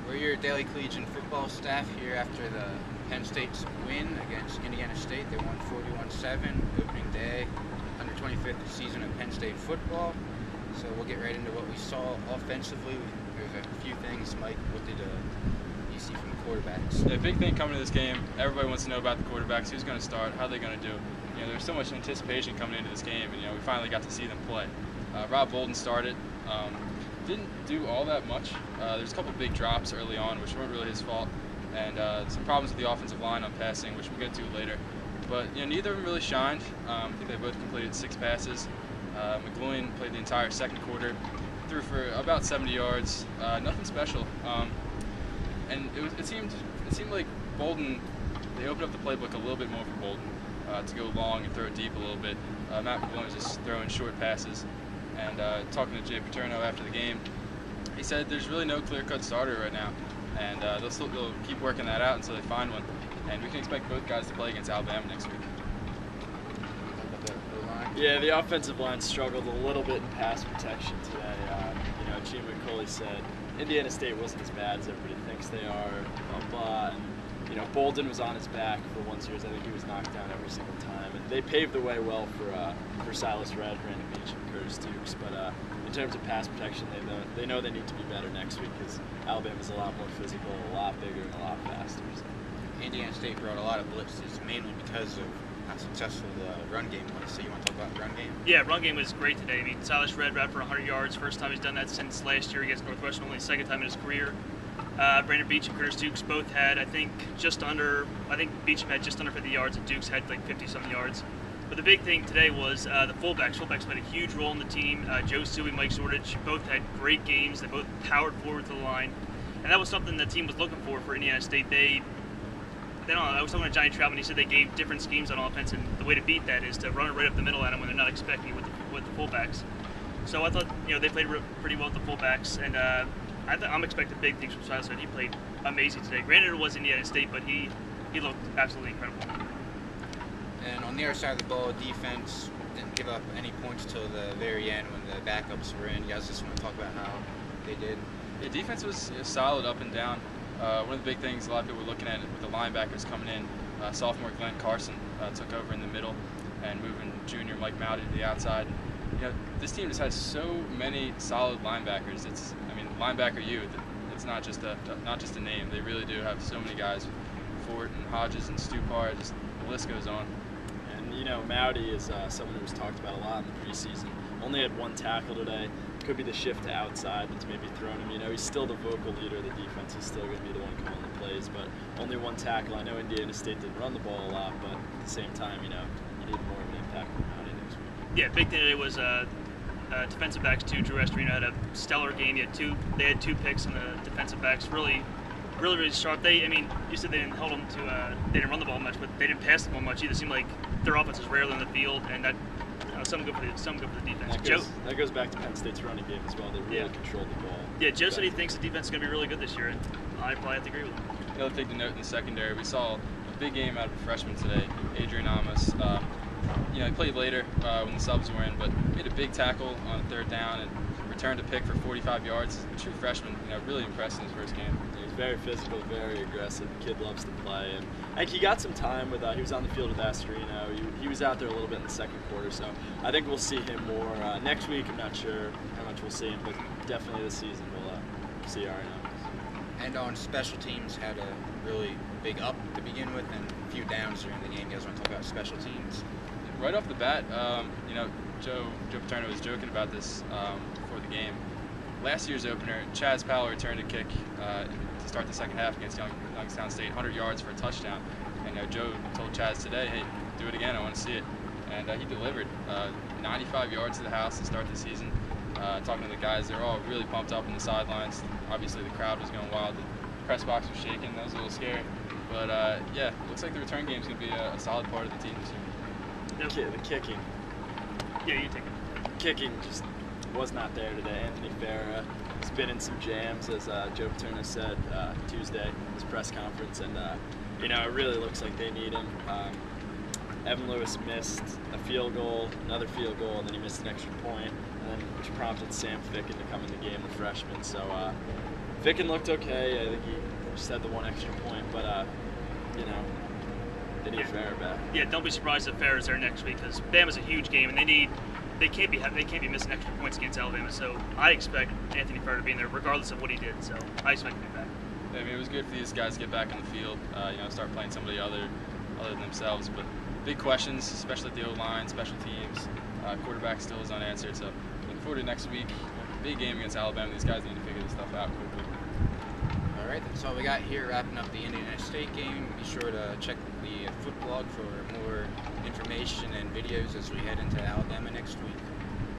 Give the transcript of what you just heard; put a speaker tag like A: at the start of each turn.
A: We're your daily collegiate football staff here after the Penn State's win against Indiana State. They won 41-7, opening day, 125th season of Penn State football. So we'll get right into what we saw offensively. There's a few things. Mike, what did you see from the quarterbacks?
B: The big thing coming to this game, everybody wants to know about the quarterbacks. Who's going to start? How are they going to do? There's so much anticipation coming into this game, and we finally got to see them play. Rob Bolden started. Didn't do all that much. There's a couple big drops early on, which weren't really his fault, and some problems with the offensive line on passing, which we'll get to later. But neither of them really shined. I think they both completed 6 passes. McGloin played the entire second quarter, threw for about 70 yards. Nothing special. And it seemed like Bolden, they opened up the playbook a little bit more for Bolden to go long and throw it deep a little bit. Matt McGloin was just throwing short passes. And talking to Jay Paterno after the game, he said there's really no clear-cut starter right now, and they'll keep working that out until they find one. And we can expect both guys to play against Alabama next week.
C: Yeah, the offensive line struggled a little bit in pass protection today. Gene McCulley said Indiana State wasn't as bad as everybody thinks they are. Bolden was on his back for one series. I think he was knocked down every single time. And they paved the way well for Silas Red, Brandon Beach, and Curtis Dukes. But in terms of pass protection, they know they need to be better next week because Alabama's a lot more physical, a lot bigger, and a lot faster. So.
A: Indiana State brought a lot of blitzes, mainly because of how successful the run game was. So you want to talk about the run game?
D: Yeah, run game was great today. I mean, Silas Red ran for 100 yards. First time he's done that since last year against Northwestern, only second time in his career. Brandon Beach and Curtis Dukes both had, I think Beecham had just under 50 yards and Dukes had like 50-something yards. But the big thing today was the fullbacks. Fullbacks played a huge role in the team. Joe Suey, Mike Zordich both had great games. They both powered forward to the line. And that was something the team was looking for Indiana State. I was talking to Johnny Troutman. He said they gave different schemes on offense, and the way to beat that is to run it right up the middle at them when they're not expecting it with the fullbacks. So I thought they played pretty well with the fullbacks, and I'm expecting big things from Silas Red. He played amazing today. Granted, it was Indiana State, but he looked absolutely incredible.
A: And on the other side of the ball, defense didn't give up any points till the very end when the backups were in. You guys just want to talk about how they did?
B: Yeah, defense was solid up and down. One of the big things a lot of people were looking at with the linebackers coming in, sophomore Glenn Carson took over in the middle and moving junior Mike Mowdy to the outside. This team just has so many solid linebackers. Linebacker it's not just a name. They really do have so many guys. Fort and Hodges and Stupar, just the list goes on.
C: And Mowdy is someone who was talked about a lot in the preseason. Only had 1 tackle today. Could be the shift to outside that's maybe thrown him. He's still the vocal leader of the defense. He's still going to be the one calling the plays, but only 1 tackle. I know Indiana State didn't run the ball a lot, but at the same time, you need more of an impact from Mowdy next week.
D: Yeah, big thing today was defensive backs too. Drew Estorino had a stellar game. They had 2 picks, and the defensive backs really sharp. You said they didn't hold them to, they didn't run the ball much, but they didn't pass the ball much either. It seemed like their offense was rarely on the field, and that. Some good for the defense.
C: That goes back to Penn State's running game as well. They really controlled the ball.
D: Yeah, Joe said he thinks the defense is going to be really good this year, and I probably have to agree with him.
B: The other thing to note in the secondary, we saw a big game out of a freshman today, Adrian Amos. He played later when the subs were in, but made a big tackle on 3rd down and returned a pick for 45 yards. A true freshman, really impressed in his first game.
C: He's very physical, very aggressive. The kid loves to play, and I think he got some time with. He was on the field with Astorino. He was out there a little bit in the second quarter, so I think we'll see him more next week. I'm not sure how much we'll see him, but definitely this season we'll see Ariano.
A: And on special teams, had a really big up to begin with, and a few downs during the game. You guys want to talk about special teams?
B: Right off the bat, Joe Paterno was joking about this before the game. Last year's opener, Chaz Powell returned a kick to start the second half against Youngstown State, 100 yards for a touchdown. And Joe told Chaz today, hey, do it again, I want to see it. And he delivered 95 yards to the house to start the season. Talking to the guys, they were all really pumped up in the sidelines. Obviously the crowd was going wild. The press box was shaking, that was a little scary. But yeah, looks like the return game is going to be a solid part of the team this year.
C: The kicking.
D: Yeah, you take it.
C: Kicking just was not there today. Anthony Farah has been in some jams, as Joe Paterno said Tuesday in his press conference, and it really looks like they need him. Evan Lewis missed a field goal, another field goal, and then he missed an extra point, and then which prompted Sam Ficken to come in the game, the freshman. So Ficken looked okay. I think he just had the one extra point, but they need Farrah back.
D: Yeah, don't be surprised if Farrah's there next week because Bama's a huge game and they can't be missing extra points against Alabama. So I expect Anthony Farrah to be in there regardless of what he did. So I expect him to be back.
B: I mean, it was good for these guys to get back on the field. Start playing somebody other than themselves. But big questions, especially at the O-line, special teams. Quarterback still is unanswered. So looking forward to next week. Big game against Alabama. These guys need to figure this stuff out quickly.
A: All right, that's all we got here, wrapping up the Indiana State game. Be sure to check the foot blog for more information and videos as we head into Alabama next week.